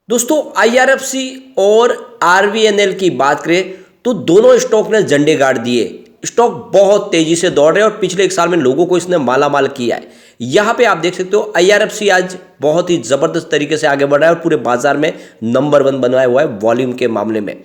दोस्तों आईआरएफसी और आरवीएनएल की बात करें तो दोनों स्टॉक ने झंडे गाड़ दिए। स्टॉक बहुत तेजी से दौड़ रहे हैं और पिछले एक साल में लोगों को इसने माला माल किया है। यहाँ पे आप देख सकते हो आईआरएफसी आज बहुत ही जबरदस्त तरीके से आगे बढ़ रहा है और पूरे बाजार में नंबर 1 बनाया हुआ है वॉल्यूम के मामले में।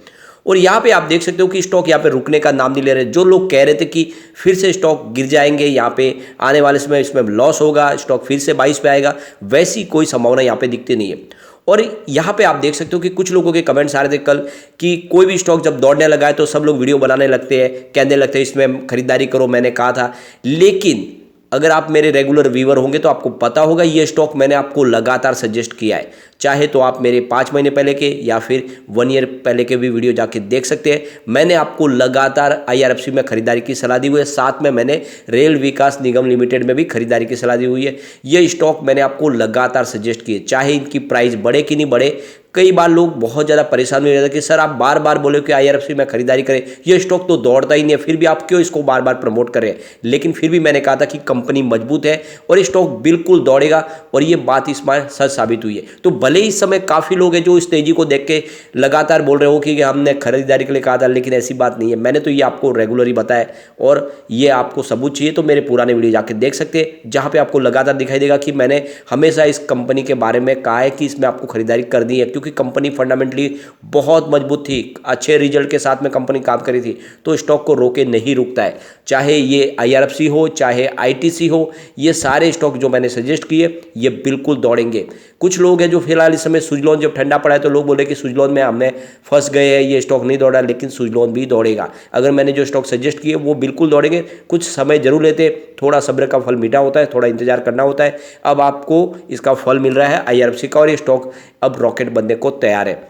और यहाँ पे आप देख सकते हो कि स्टॉक यहाँ पे रुकने का नाम नहीं ले रहे। जो लोग कह रहे थे कि फिर से स्टॉक गिर जाएंगे, यहाँ पे आने वाले समय इसमें लॉस होगा, स्टॉक फिर से 22 पे आएगा, वैसी कोई संभावना यहाँ पे दिखती नहीं है। और यहाँ पे आप देख सकते हो कि कुछ लोगों के कमेंट्स आ रहे थे कल कि कोई भी स्टॉक जब दौड़ने लगा है तो सब लोग वीडियो बनाने लगते हैं, कहने लगते हैं इसमें खरीदारी करो, मैंने कहा था। लेकिन अगर आप मेरे रेगुलर व्यूअर होंगे तो आपको पता होगा ये स्टॉक मैंने आपको लगातार सजेस्ट किया है। चाहे तो आप मेरे 5 महीने पहले के या फिर 1 ईयर पहले के भी वीडियो जाके देख सकते हैं। मैंने आपको लगातार आईआरएफसी में खरीदारी की सलाह दी हुई है, साथ में मैंने रेल विकास निगम लिमिटेड में भी खरीदारी की सलाह दी हुई है। ये स्टॉक मैंने आपको लगातार सजेस्ट किए, चाहे इनकी प्राइस बढ़े कि नहीं बढ़े। कई बार लोग बहुत ज़्यादा परेशान हो जाते हैं कि सर आप बार बार बोले कि आईआरएफसी में खरीदारी करें, ये स्टॉक तो दौड़ता ही नहीं है, फिर भी आप क्यों इसको बार बार प्रमोट करें। लेकिन फिर भी मैंने कहा था कि कंपनी मजबूत है और ये स्टॉक बिल्कुल दौड़ेगा और ये बात इस बार सच साबित हुई है। तो भले ही इस समय काफ़ी लोग हैं जो इस तेजी को देख के लगातार बोल रहे हो कि हमने खरीदारी के लिए कहा था, लेकिन ऐसी बात नहीं है। मैंने तो ये आपको रेगुलरली बताया और ये आपको सबूत चाहिए तो मेरे पुराने वीडियो जाके देख सकते हैं, जहाँ पे आपको लगातार दिखाई देगा कि मैंने हमेशा इस कंपनी के बारे में कहा है कि इसमें आपको खरीदारी करनी है, क्योंकि कंपनी फंडामेंटली बहुत मजबूत थी, अच्छे रिजल्ट के साथ में कंपनी काम करी थी। तो स्टॉक को रोके नहीं रुकता है, चाहे ये आईआरएफसी हो चाहे आईटीसी हो, ये सारे स्टॉक जो मैंने सजेस्ट किए ये बिल्कुल दौड़ेंगे। कुछ लोग हैं जो फिलहाल इस समय सुजलॉन जब ठंडा पड़ा है तो लोग बोले कि सुजलॉन में हमने फंस गए हैं, ये स्टॉक नहीं दौड़ा, लेकिन सुजलॉन भी दौड़ेगा। अगर मैंने जो स्टॉक सजेस्ट किए वो बिल्कुल दौड़ेंगे। कुछ समय जरूर लेते, थोड़ा सब्र का फल मीठा होता है, थोड़ा इंतजार करना होता है। अब आपको इसका फल मिल रहा है आईआरएफसी का और ये स्टॉक अब रॉकेट बनने को तैयार है।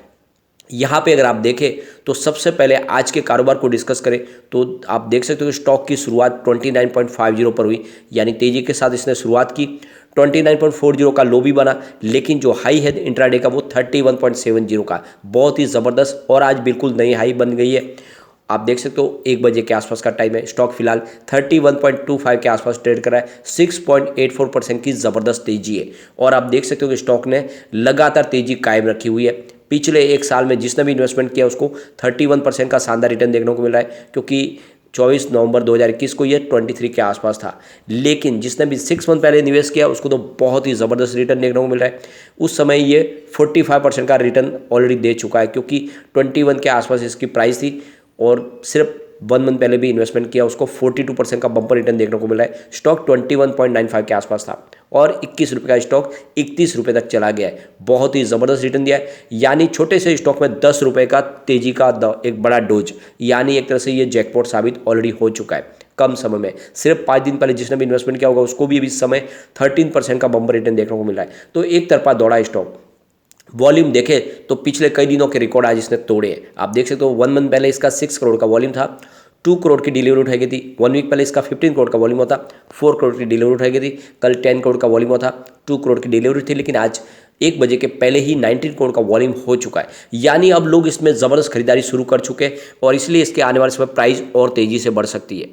यहाँ पे अगर आप देखें तो सबसे पहले आज के कारोबार को डिस्कस करें तो आप देख सकते हो कि स्टॉक की शुरुआत 29.50 पर हुई, यानी तेजी के साथ इसने शुरुआत की। 29.40 का लो भी बना, लेकिन जो हाई है इंट्राडे का वो 31.70 का, बहुत ही ज़बरदस्त और आज बिल्कुल नई हाई बन गई है। आप देख सकते हो 1 बजे के आसपास का टाइम है, स्टॉक फिलहाल 31.25 के आसपास ट्रेड कर रहा है। 6.84% की ज़बरदस्त तेजी है और आप देख सकते हो कि स्टॉक ने लगातार तेजी कायम रखी हुई है। पिछले एक साल में जिसने भी इन्वेस्टमेंट किया उसको 31% का शानदार रिटर्न देखने को मिल रहा है, क्योंकि 24 नवंबर 2021 को ये 23 के आसपास था। लेकिन जिसने भी 6 मंथ पहले निवेश किया उसको तो बहुत ही ज़बरदस्त रिटर्न देखने को मिल रहा है। उस समय ये 45% का रिटर्न ऑलरेडी दे चुका है, क्योंकि 21 के आसपास इसकी प्राइस थी और सिर्फ 1 मंथ पहले भी इन्वेस्टमेंट किया उसको 42% का बम्पर रिटर्न देखने को मिला है। स्टॉक 21.95 के आसपास था और 21 रुपये का स्टॉक 31 रुपये तक चला गया है, बहुत ही ज़बरदस्त रिटर्न दिया है। यानी छोटे से स्टॉक में 10 रुपये का तेजी का एक बड़ा डोज, यानी एक तरह से ये जैकपॉट साबित ऑलरेडी हो चुका है कम समय में। सिर्फ 5 दिन पहले जिसने भी इन्वेस्टमेंट किया होगा उसको भी इस समय 13% का बम्पर रिटर्न देखने को मिल रहा है। तो एक तरफा दौड़ा स्टॉक। वॉल्यूम देखें तो पिछले कई दिनों के रिकॉर्ड आज इसने तोड़े हैं। आप देख सकते हो 1 मंथ पहले इसका 6 करोड़ का वॉल्यूम था, 2 करोड़ की डिलीवरी उठाई गई थी। 1 वीक पहले इसका 15 करोड़ का वॉल्यूम होता, 4 करोड़ की डिलीवरी उठाई गई थी। कल 10 करोड़ का वॉल्यूम होता, 2 करोड़ की डिलीवरी थी। लेकिन आज 1 बजे के पहले ही 19 करोड़ का वॉल्यूम हो चुका है, यानी अब लोग इसमें ज़बरदस्त खरीदारी शुरू कर चुके हैं और इसलिए इसके आने वाले समय प्राइस और तेज़ी से बढ़ सकती है।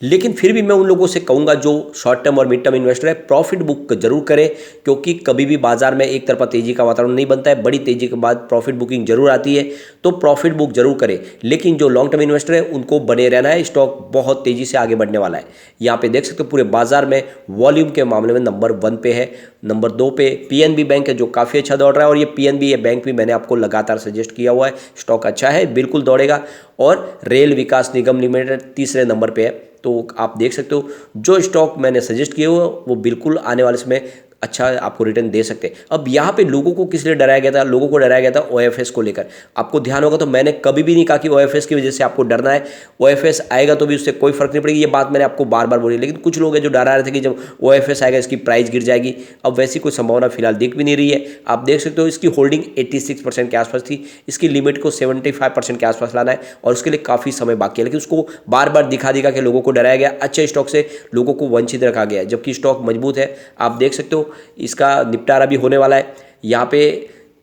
लेकिन फिर भी मैं उन लोगों से कहूँगा जो शॉर्ट टर्म और मिड टर्म इन्वेस्टर है, प्रॉफिट बुक जरूर करें, क्योंकि कभी भी बाजार में एक तरफा तेजी का वातावरण नहीं बनता है। बड़ी तेजी के बाद प्रॉफिट बुकिंग जरूर आती है, तो प्रॉफिट बुक जरूर करें। लेकिन जो लॉन्ग टर्म इन्वेस्टर है उनको बने रहना है, स्टॉक बहुत तेजी से आगे बढ़ने वाला है। यहाँ पे देख सकते हो पूरे बाजार में वॉल्यूम के मामले में नंबर 1 पे है। नंबर 2 पे पीएनबी बैंक है जो काफ़ी अच्छा दौड़ रहा है और ये पीएनबी ये बैंक भी मैंने आपको लगातार सजेस्ट किया हुआ है, स्टॉक अच्छा है, बिल्कुल दौड़ेगा। और रेल विकास निगम लिमिटेड तीसरे नंबर पे है। तो आप देख सकते हो जो स्टॉक मैंने सजेस्ट किए हुए वो बिल्कुल आने वाले समय अच्छा आपको रिटर्न दे सकते हैं। अब यहाँ पे लोगों को किस लिए डराया गया था? लोगों को डराया गया था ओएफएस को लेकर। आपको ध्यान होगा तो मैंने कभी भी नहीं कहा कि ओएफएस की वजह से आपको डरना है, ओएफएस आएगा तो भी उससे कोई फर्क नहीं पड़ेगी, ये बात मैंने आपको बार बार बोली। लेकिन कुछ लोग हैं जो डरा रहे थे कि जब ओएफएस आएगा इसकी प्राइस गिर जाएगी। अब वैसी कोई संभावना फिलहाल दिख भी नहीं रही है। आप देख सकते हो इसकी होल्डिंग 86% के आसपास थी, इसकी लिमिट को 75% के आसपास लाना है और उसके लिए काफ़ी समय बाकी है। लेकिन उसको बार बार दिखा के लोगों को डराया गया, अच्छे स्टॉक से लोगों को वंचित रखा गया, जबकि स्टॉक मजबूत है। आप देख सकते हो इसका निपटारा भी होने वाला है। यहाँ पे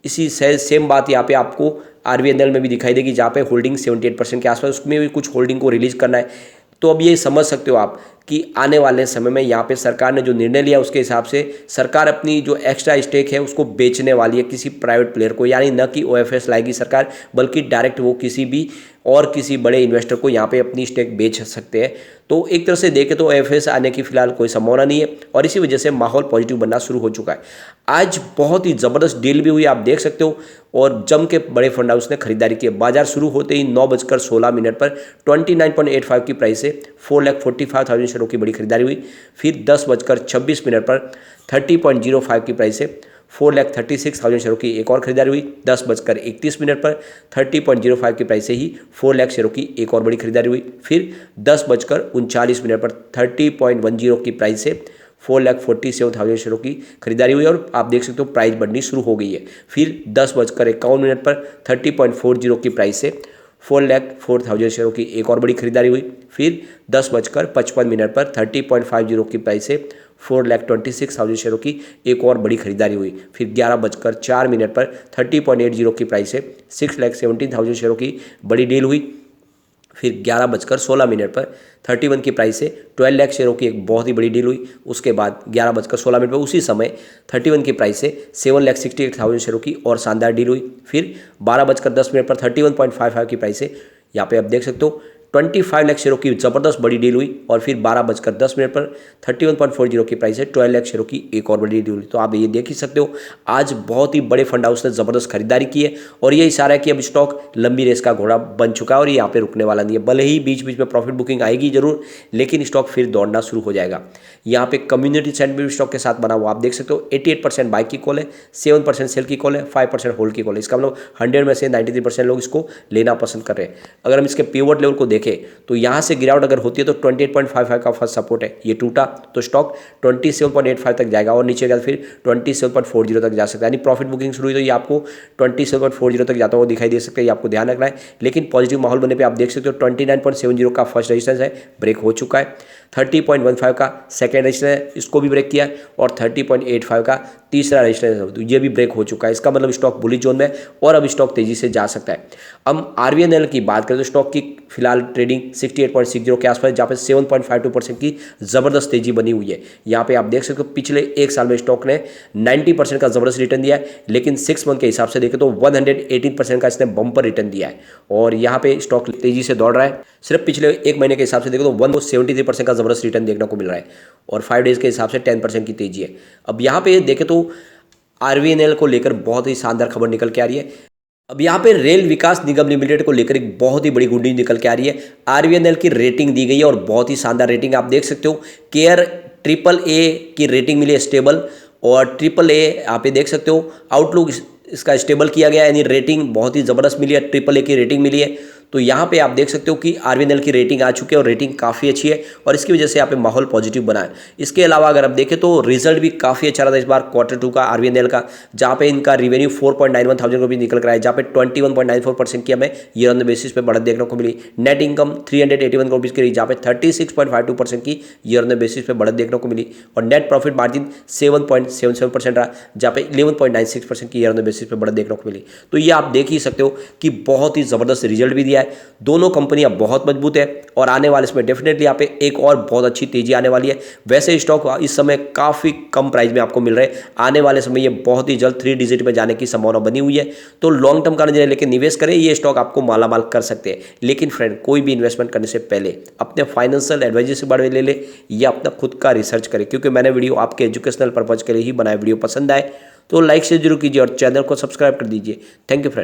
इसी सेम बात यहाँ पे आपको आरवीएनएल में भी दिखाई देगी, जहाँ पे होल्डिंग 78% के आसपास, उसमें भी कुछ होल्डिंग को रिलीज करना है। तो अब ये समझ सकते हो आप कि आने वाले समय में यहाँ पे सरकार ने जो निर्णय लिया उसके हिसाब से सरकार अपनी जो एक्स्ट्रा स्टेक है उसको बेचने वाली है किसी प्राइवेट प्लेयर को, यानी न कि ओएफएस लाएगी सरकार, बल्कि डायरेक्ट वो किसी भी और किसी बड़े इन्वेस्टर को यहाँ पे अपनी स्टेक बेच सकते हैं। तो एक तरह से देखें तो ओएफएस आने की फिलहाल कोई संभावना नहीं है और इसी वजह से माहौल पॉजिटिव बनना शुरू हो चुका है। आज बहुत ही ज़बरदस्त डील भी हुई, आप देख सकते हो, और जम के बड़े फंड हाउस ने खरीदारी की। बाजार शुरू होते ही 9:16 पर 29.85 की प्राइस से 4,45,000 शेयरों की बड़ी खरीदारी हुई। फिर 10:26 पर 30.05 की प्राइस से 4,36,000 शेयरों की एक और खरीदारी हुई। 10:31 पर 30.05 की प्राइस से ही 4 लाख शेयरों की एक और बड़ी खरीदारी हुई। फिर 10:39 पर 30.10 की प्राइस से 4,47,000 शेयरों की खरीदारी हुई और आप देख सकते हो प्राइस बढ़नी शुरू हो गई है। फिर 10:51 पर 30.40 की प्राइस से 4,04,000 शेयरों की एक और बड़ी खरीदारी हुई। फिर 10:55 पर 30.50 की प्राइस से 4,26,000 शेयरों की एक और बड़ी खरीदारी हुई। फिर 11:04 पर 30.80 की प्राइस से 6,17,000 शेयरों की बड़ी डील हुई। फिर 11:16 पर 31 की प्राइस से 12 लाख शेयरों की एक बहुत ही बड़ी डील हुई। उसके बाद 11:16 पर उसी समय 31 की प्राइस से 7,68,000 शेयरों की और शानदार डील हुई। फिर 12:10 पर 31.55 की प्राइस से यहाँ पे आप देख सकते हो 25 लाख शेयरों की ज़बरदस्त बड़ी डील हुई और फिर 12:10 पर 31.40 की प्राइस है 12 लाख शेयरों की एक और बड़ी डील हुई। तो आप ये देख ही सकते हो आज बहुत ही बड़े फंड हाउस ने ज़बरदस्त खरीदारी की है और ये इशारा है कि अब स्टॉक लंबी रेस का घोड़ा बन चुका है और ये यहाँ पे रुकने वाला नहीं है। भले ही बीच बीच में प्रॉफिट बुकिंग आएगी जरूर, लेकिन स्टॉक फिर दौड़ना शुरू हो जाएगा। यहाँ पे कम्युनिटी सेंटिमेंट स्टॉक के साथ बना हुआ आप देख सकते हो 88% बाई की कॉल है, 7% सेल की कॉल है, 5% होल्ड की कॉल है। इसका मतलब 100 में से 93% लोग इसको लेना पसंद कर रहे हैं। अगर हम इसके पिवट लेवल को देखें तो यहाँ से गिरावट अगर होती है तो 28.55 का फर्स्ट सपोर्ट है, ये टूटा तो स्टॉक 27.85 तक जाएगा और नीचे गया फिर 27.40 तक जा सकता है। यानी प्रॉफिट बुकिंग शुरू हुई तो ये आपको 27.40 तक जाता हुआ दिखाई दे सकता है, ये आपको ध्यान रखना है। लेकिन पॉजिटिव माहौल बनने पे आप देख सकते हो 29.70 का फर्स्ट रेजिस्टेंस है, ब्रेक हो चुका है। 30.15 का सेकेंड रेजिस्टेंस है, इसको भी ब्रेक किया है और 30.85 का तीसरा रेजिस्टेंस है, तो ये भी ब्रेक हो चुका है। इसका मतलब स्टॉक बुलिश जोन में और अब स्टॉक तेजी से जा सकता है। हम आरवीएनएल की बात करें तो स्टॉक की फिलहाल ट्रेडिंग 68.60 के आसपास, जहाँ पे 7.52% की ज़बरदस्त तेजी बनी हुई है। यहाँ पे आप देख सकते हो पिछले एक साल में स्टॉक ने 90% का ज़बरदस्त रिटर्न दिया है, लेकिन 6 मंथ के हिसाब से देखें तो 118% का इसने बम्पर रिटर्न दिया है और यहाँ पे स्टॉक तेजी से दौड़ रहा है। सिर्फ पिछले एक महीने के हिसाब से देखें तो 173% का ज़बरदस्त रिटर्न देखने को मिल रहा है और 5 डेज के हिसाब से 10% की तेजी है। अब यहाँ पे देखें तो आरवीएनएल को लेकर बहुत ही शानदार खबर निकल के आ रही है। अब यहाँ पे रेल विकास निगम लिमिटेड को लेकर एक बहुत ही बड़ी गुड न्यूज निकल के आ रही है। आरवीएनएल की रेटिंग दी गई है और बहुत ही शानदार रेटिंग आप देख सकते हो। केयर AAA की रेटिंग मिली है स्टेबल और AAA यहाँ पे देख सकते हो। आउटलुक इसका स्टेबल किया गया, यानी रेटिंग बहुत ही ज़बरदस्त मिली है, AAA की रेटिंग मिली है। तो यहाँ पे आप देख सकते हो कि आरवीएनएल की रेटिंग आ चुकी है और रेटिंग काफ़ी अच्छी है और इसकी वजह से यहाँ पे माहौल पॉजिटिव बना है। इसके अलावा अगर आप देखें तो रिजल्ट भी काफ़ी अच्छा रहा था इस बार Q2 का आरवीएनएल का, जहाँ पे इनका रिवेन्यू 4.91 थाउजेंड रुपीज़ निकल कर आया, जहाँ पे 21.94% की हमें ईयर ऑन द बेसिस पे बढ़त देखने को मिली। नेट इनकम 381 रुपीज़ की रही, जहाँ पे 36.52% की ईयर ऑन द बेसिस पे बढ़त देखने को मिली और नेट प्रॉफिट मार्जिन 7.77% रहा, जहाँ पे 11.96% की ईयर ऑन द बेसिस पे बढ़त देखने को मिली। तो ये आप देख ही सकते हो कि बहुत ही ज़बरदस्त रिजल्ट भी दिया है। दोनों कंपनियां बहुत मजबूत है और आने वाले इसमें डेफिनेटली यहाँ पे एक और बहुत अच्छी तेजी आने वाली है। वैसे स्टॉक इस समय काफ़ी कम प्राइस में आपको मिल रहे हैं, आने वाले समय ये बहुत ही जल्द 3 डिजिट में जाने की संभावना बनी हुई है। तो लॉन्ग टर्म का नजरिया लेकर निवेश करें, ये स्टॉक आपको मालामाल कर सकते हैं। लेकिन फ्रेंड, कोई भी इन्वेस्टमेंट करने से पहले अपने फाइनेंशियल एडवाइजर से बारे में ले ले या अपना खुद का रिसर्च करें, क्योंकि मैंने वीडियो आपके एजुकेशनल पर्पज के लिए ही बनाया। वीडियो पसंद आए तो लाइक से जरूर कीजिए और चैनल को सब्सक्राइब कर दीजिए। Thank you friend.